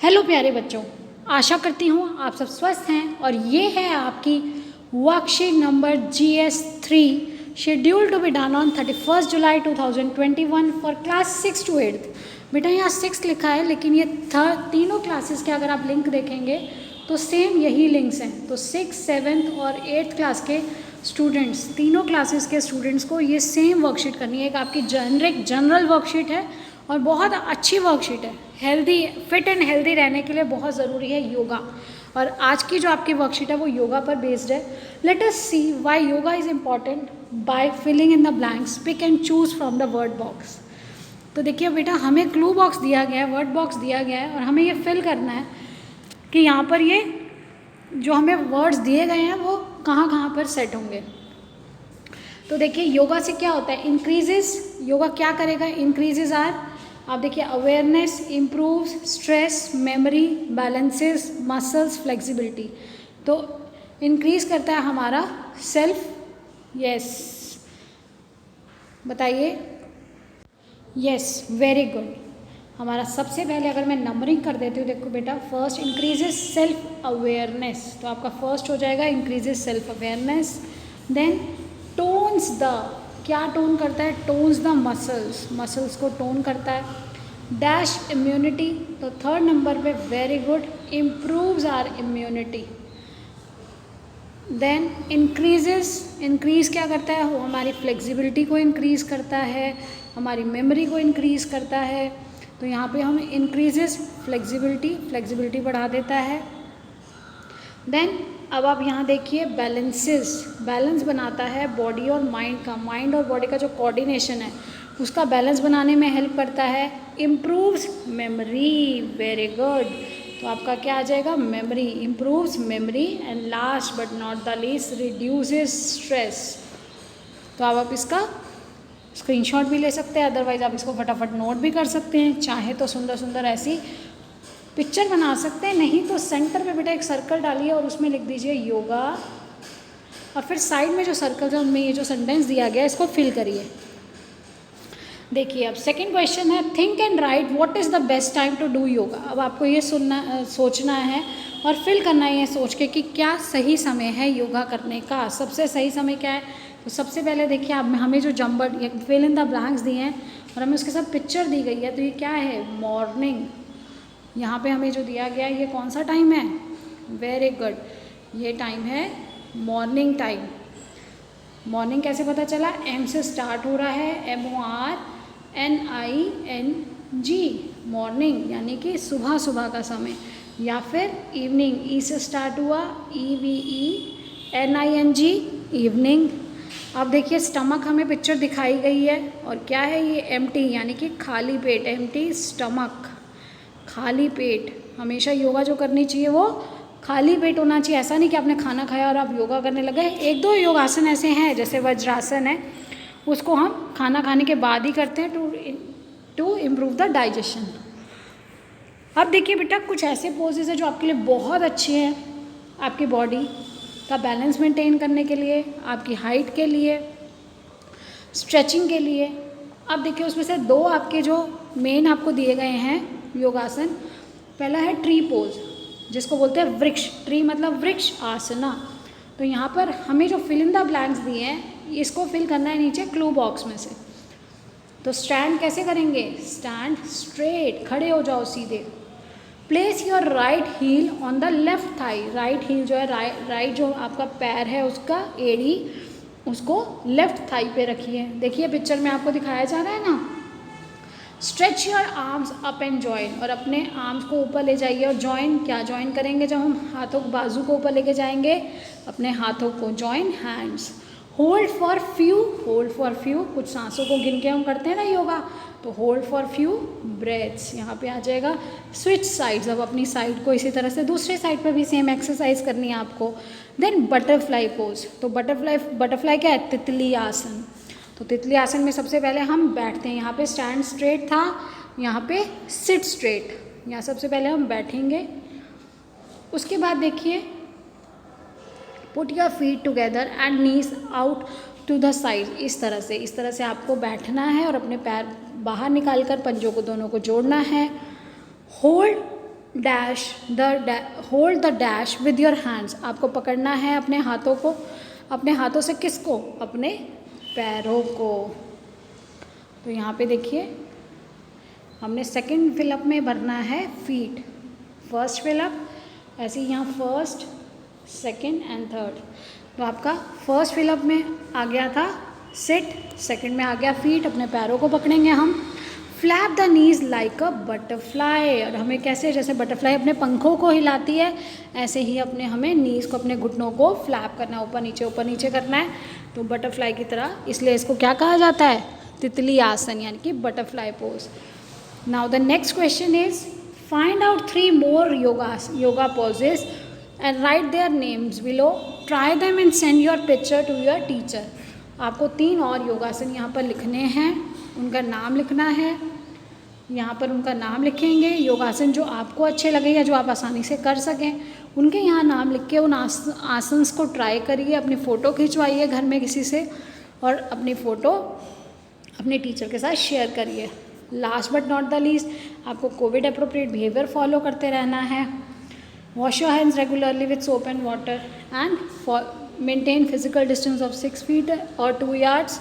Hello प्यारे बच्चों, आशा करती हूँ आप सब स्वस्थ हैं और ये है आपकी worksheet number GS3 schedule to be done on 31 July 2021 for class 6 to 8। बेटा यहाँ 6 लिखा है लेकिन ये तीनों क्लासेस के अगर आप लिंक देखेंगे तो सेम यही लिंक्स हैं। तो 6, 7 और 8th क्लास के स्टूडेंट्स, तीनों क्लासेस के स्टूडेंट्स को ये सेम वर्कशीट करनी है। एक आपकी जनरल वर्कशीट है और बहुत अच्छी वर्कशीट है। हेल्दी, फिट एंड हेल्दी रहने के लिए बहुत ज़रूरी है योगा, और आज की जो आपकी वर्कशीट है वो योगा पर बेस्ड है। Let us see why yoga is important by filling in the blanks. Pick and choose from the word box. तो देखिए बेटा, हमें क्लू बॉक्स दिया गया है, वर्ड बॉक्स दिया गया है और हमें ये फिल करना है कि यहाँ पर ये जो हमें वर्ड्स दिए गए हैं वो कहाँ कहाँ पर सेट होंगे। तो देखिए योगा से क्या होता है, इंक्रीजेस। योगा क्या करेगा, इंक्रीजेस आर, आप देखिए, awareness, improves stress, memory, balances, muscles, flexibility. तो इंक्रीज करता है हमारा सेल्फ, यस बताइए, यस वेरी गुड। हमारा सबसे पहले अगर मैं नंबरिंग कर देती हूँ, देखो बेटा, फर्स्ट इंक्रीजेस सेल्फ अवेयरनेस, तो आपका फर्स्ट हो जाएगा increases self awareness. Then tones the, क्या टोन करता है, टोन्स द मसल्स, मसल्स को टोन करता है। डैश इम्यूनिटी, तो थर्ड नंबर पे, very good, improves our immunity. Then increases, increase क्या करता है, वो हमारी फ्लेक्सिबिलिटी को इंक्रीज करता है, हमारी मेमोरी को इंक्रीज करता है। तो यहाँ पे हम इंक्रीजेस फ्लेक्सिबिलिटी, फ्लेक्सिबिलिटी बढ़ा देता है। देन अब आप यहाँ देखिए, बैलेंसेस, बैलेंस बनाता है बॉडी और माइंड का, माइंड और बॉडी का जो कोऑर्डिनेशन है उसका बैलेंस बनाने में हेल्प करता है। इम्प्रूव्स मेमोरी, वेरी गुड, तो आपका क्या आ जाएगा, memory, improves memory. And last but not the least, reduces stress. तो आप इसका स्क्रीनशॉट भी ले सकते हैं, अदरवाइज आप इसको फटाफट नोट भी कर सकते हैं। चाहे तो सुंदर सुंदर ऐसी पिक्चर बना सकते हैं, नहीं तो सेंटर पे बेटा एक सर्कल डालिए और उसमें लिख दीजिए योगा, और फिर साइड में जो सर्कल है उनमें ये जो सेंटेंस दिया गया है इसको फिल करिए। देखिए अब सेकंड क्वेश्चन है, think and write what is the best time to do yoga. अब आपको ये सोचना है और फिल करना है ये सोच के कि क्या सही समय है योगा करने का। सबसे सही समय क्या है, तो सबसे पहले देखिए, आप हमें जो जम्बर फिल इन द ब्लैंक्स दिए हैं और हमें उसके साथ पिक्चर दी गई है, तो ये क्या है, मॉर्निंग। यहाँ पे हमें जो दिया गया है ये कौन सा टाइम है, वेरी गुड, ये टाइम है मॉर्निंग टाइम। मॉर्निंग कैसे पता चला, एम से स्टार्ट हो रहा है, MORNING, मॉर्निंग यानी कि सुबह सुबह का समय। या फिर इवनिंग, ई से स्टार्ट हुआ, EVENING, इवनिंग। अब देखिए स्टमक हमें पिक्चर दिखाई गई है और क्या है ये, एम्प्टी यानी कि खाली पेट, एम्प्टी स्टमक, खाली पेट। हमेशा योगा जो करनी चाहिए वो खाली पेट होना चाहिए। ऐसा नहीं कि आपने खाना खाया और आप योगा करने लगे। एक दो योगासन ऐसे हैं, जैसे वज्रासन है, उसको हम खाना खाने के बाद ही करते हैं टू इम्प्रूव द डाइजेशन। अब देखिए बेटा, कुछ ऐसे पोजेस हैं जो आपके लिए बहुत अच्छे हैं, आपकी बॉडी का बैलेंस मेंटेन करने के लिए, आपकी हाइट के लिए, स्ट्रेचिंग के लिए। अब देखिए उसमें से दो आपके जो मेन आपको दिए गए हैं योगासन, पहला है ट्री पोज, जिसको बोलते हैं वृक्ष, ट्री मतलब वृक्ष आसना। तो यहाँ पर हमें जो फिल इन द ब्लैंक्स दिए हैं इसको फिल करना है नीचे क्लू बॉक्स में से। तो स्टैंड कैसे करेंगे, स्टैंड स्ट्रेट, खड़े हो जाओ सीधे। Place your right heel on the left thigh, right heel जो है, राइट जो आपका पैर है उसका एड़ी, उसको लेफ्ट थाई पे रखिए। देखिए पिक्चर में आपको दिखाया जा रहा है ना। Stretch your arms up and join, और अपने आर्म्स को ऊपर ले जाइए और जॉइन, क्या जॉइन करेंगे, जब हम हाथों को बाजू को ऊपर लेके जाएंगे, अपने हाथों को join hands. Hold for few, hold for few, कुछ सांसों को गिन के हम करते हैं ना योगा, तो होल्ड फॉर फ्यू ब्रेथ्स। यहाँ पे आ जाएगा स्विच साइड्स, अब अपनी साइड को इसी तरह से दूसरे साइड पर भी सेम एक्सरसाइज करनी है आपको। देन बटरफ्लाई पोज, तो बटरफ्लाई क्या है, तितली आसन। तो तितली आसन में सबसे पहले हम बैठते हैं, यहाँ पे स्टैंड स्ट्रेट था, यहाँ पे सिट स्ट्रेट, यहाँ सबसे पहले हम बैठेंगे। उसके बाद देखिए, put your feet together and knees out to the side, इस तरह से आपको बैठना है और अपने पैर बाहर निकाल कर पंजों को दोनों को जोड़ना है। Hold dash hold the dash with your hands, आपको पकड़ना है अपने हाथों को, अपने हाथों से किसको, अपने पैरों को। तो यहाँ पे देखिए हमने सेकंड फिलअप में भरना है फीट, फर्स्ट फिलअप ऐसे ही यहाँ फर्स्ट सेकंड एंड थर्ड। तो आपका फर्स्ट फिलअप में आ गया था सिट, सेकंड में आ गया फीट, अपने पैरों को पकड़ेंगे हम। Flap the knees like a butterfly, और हमें कैसे, जैसे बटरफ्लाई अपने पंखों को हिलाती है ऐसे ही अपने हमें नीज को, अपने घुटनों को फ्लैप करना है, ऊपर नीचे करना है। तो बटरफ्लाई की तरह, इसलिए इसको क्या कहा जाता है, तितली आसन यानी कि butterfly pose. Now the next question is find out 3 more yoga poses and write their names below. Try them and send your picture to your teacher. आपको 3 और योगासन यहाँ पर लिखने हैं, उनका नाम लिखना है। यहाँ पर उनका नाम लिखेंगे, योगासन जो आपको अच्छे लगे या जो आप आसानी से कर सकें उनके यहाँ नाम लिख के उन आसन्स को ट्राई करिए, अपनी फ़ोटो खिंचवाइए घर में किसी से और अपनी फ़ोटो अपने टीचर के साथ शेयर करिए। Last but not the least, आपको कोविड अप्रोप्रिएट बिहेवियर फॉलो करते रहना है। Wash your hands regularly with soap and water and maintain physical distance of 6 feet और 2 yards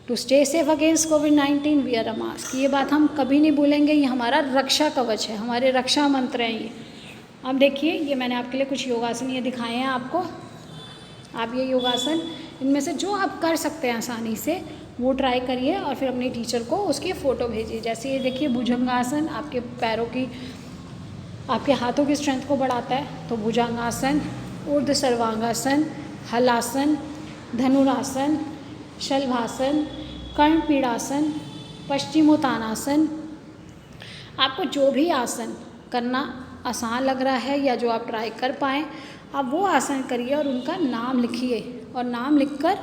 to stay safe against covid wear a mask. ये बात हम कभी नहीं भूलेंगे, ये हमारा रक्षा कवच है, हमारे रक्षा मंत्र हैं ये। अब देखिए ये मैंने आपके लिए कुछ योगासन ये दिखाए हैं आपको, आप ये योगासन इनमें से जो आप कर सकते हैं आसानी से वो ट्राई करिए और फिर अपने टीचर को उसकी फ़ोटो भेजिए। जैसे ये देखिए भुजंगासन, आपके पैरों की, आपके हाथों की स्ट्रेंथ को बढ़ाता है। तो भुजंगासन, ऊर्ध्व सर्वांगासन, हलासन, धनुरासन, शलभासन, कर्णपीड़ासन, पश्चिमोत्तानासन। आपको जो भी आसन करना आसान लग रहा है या जो आप ट्राई कर पाएँ आप वो आसन करिए और उनका नाम लिखिए और नाम लिखकर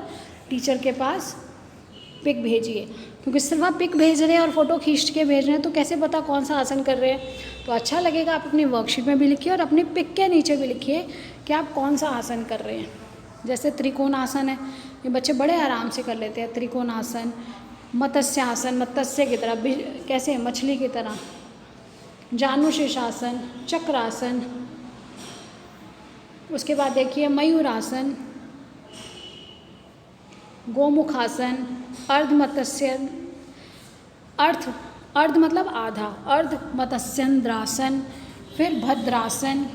टीचर के पास पिक भेजिए, क्योंकि सिर्फ आप पिक भेज रहे हैं और फ़ोटो खींच के भेज रहे हैं तो कैसे पता कौन सा आसन कर रहे हैं। तो अच्छा लगेगा आप अपनी वर्कशीट में भी लिखिए और अपनी पिक के नीचे भी लिखिए कि आप कौन सा आसन कर रहे हैं। जैसे त्रिकोण आसन है, ये बच्चे बड़े आराम से कर लेते हैं। त्रिकोण आसन, मत्स्य आसन, मत्स्य की तरह, कैसे मछली की तरह, जानुशीर्षासन, चक्रासन, उसके बाद देखिए मयूरासन, गोमुखासन, अर्ध मतलब आधा, अर्ध मत्स्येंद्रासन, फिर भद्रासन।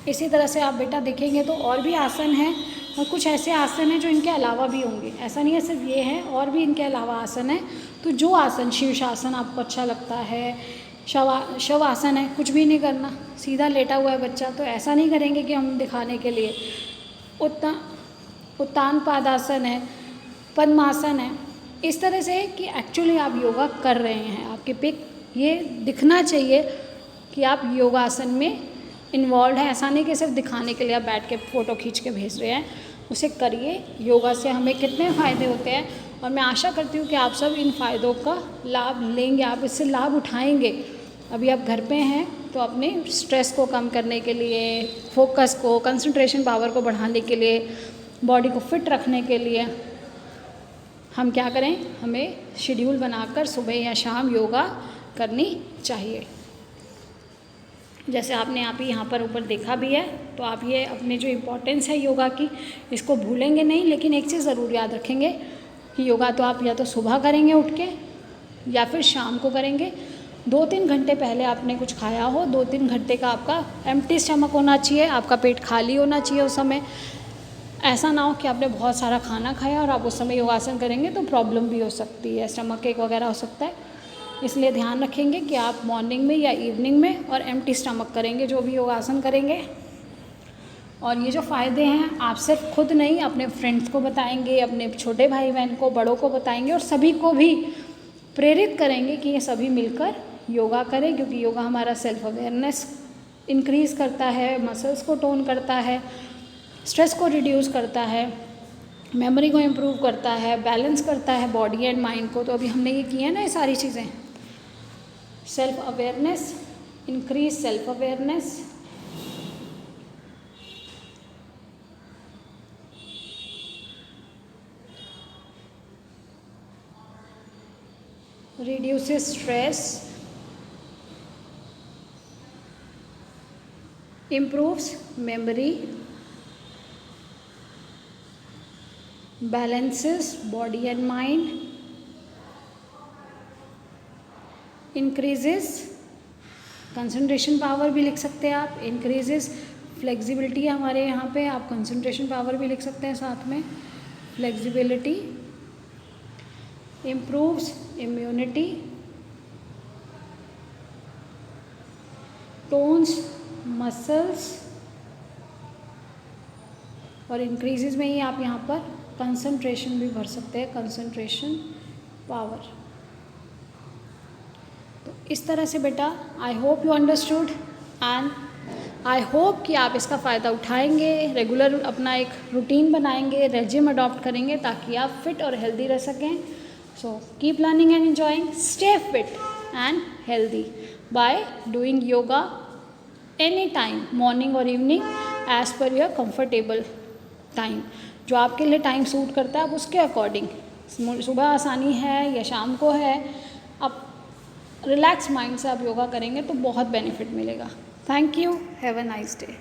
इसी तरह से आप बेटा देखेंगे तो और भी आसन हैं और कुछ ऐसे आसन हैं जो इनके अलावा भी होंगे, ऐसा नहीं है सिर्फ ये हैं, और भी इनके अलावा आसन है। तो जो आसन, शीर्षासन आपको अच्छा लगता है, शवासन है, कुछ भी नहीं करना, सीधा लेटा हुआ है बच्चा तो ऐसा नहीं करेंगे कि हम दिखाने के लिए। उत्तान पादासन है, पद्मासन है, इस तरह से कि एक्चुअली आप योगा कर रहे हैं। आपके पिक ये दिखना चाहिए कि आप योगासन में इन्वॉल्व है, ऐसा नहीं कि सिर्फ दिखाने के लिए आप बैठ के फ़ोटो खींच के भेज रहे हैं। उसे करिए। योगा से हमें कितने फ़ायदे होते हैं और मैं आशा करती हूँ कि आप सब इन फ़ायदों का लाभ लेंगे, आप इससे लाभ उठाएंगे। अभी आप घर पे हैं तो अपने स्ट्रेस को कम करने के लिए, फोकस को, कंसंट्रेशन पावर को बढ़ाने के लिए, बॉडी को फिट रखने के लिए हम क्या करें, हमें शेड्यूल बनाकर सुबह या शाम योगा करनी चाहिए। जैसे आपने यहाँ पर ऊपर देखा भी है, तो आप ये अपने जो इम्पोर्टेंस है योगा की इसको भूलेंगे नहीं, लेकिन एक चीज़ ज़रूर याद रखेंगे कि योगा तो आप या तो सुबह करेंगे उठ के या फिर शाम को करेंगे। 2-3 घंटे पहले आपने कुछ खाया हो, 2-3 घंटे का आपका एम्प्टी स्टमक होना चाहिए, आपका पेट खाली होना चाहिए उस समय। ऐसा ना हो कि आपने बहुत सारा खाना खाया और आप उस समय योगासन करेंगे तो प्रॉब्लम भी हो सकती है, स्टमक एक वगैरह हो सकता है। इसलिए ध्यान रखेंगे कि आप मॉर्निंग में या इवनिंग में और एम्प्टी स्टमक करेंगे जो भी योगासन करेंगे। और ये जो फ़ायदे हैं आप सिर्फ खुद नहीं, अपने फ्रेंड्स को बताएंगे, अपने छोटे भाई बहन को, बड़ों को बताएंगे और सभी को भी प्रेरित करेंगे कि ये सभी मिलकर योगा करें, क्योंकि योगा हमारा सेल्फ अवेयरनेस इंक्रीज़ करता है, मसल्स को टोन करता है, स्ट्रेस को रिड्यूस करता है, मेमोरी को इम्प्रूव करता है, बैलेंस करता है बॉडी एंड माइंड को। तो अभी हमने ये किया है ना ये सारी चीज़ें, self awareness, increase self awareness, reduces stress, improves memory, balances body and mind, increases concentration power भी लिख सकते हैं आप, increases flexibility है हमारे यहाँ पे, आप concentration power भी लिख सकते हैं साथ में, flexibility, improves immunity, tones muscles, और इंक्रीजेज में ही आप यहाँ पर कंसंट्रेशन भी भर सकते हैं, कंसंट्रेशन पावर। तो इस तरह से बेटा I hope you understood and I hope कि आप इसका फ़ायदा उठाएंगे, रेगुलर अपना एक रूटीन बनाएंगे, रेजिम अडॉप्ट करेंगे ताकि आप फिट और हेल्दी रह सकें। So keep learning and enjoying, stay fit and healthy by doing yoga any time, morning और evening, as per your comfortable time. जो आपके लिए टाइम सूट करता है आप उसके अकॉर्डिंग, सुबह आसानी है या शाम को है, आप रिलैक्स माइंड से आप योगा करेंगे तो बहुत बेनिफिट मिलेगा। Thank you, have a nice day.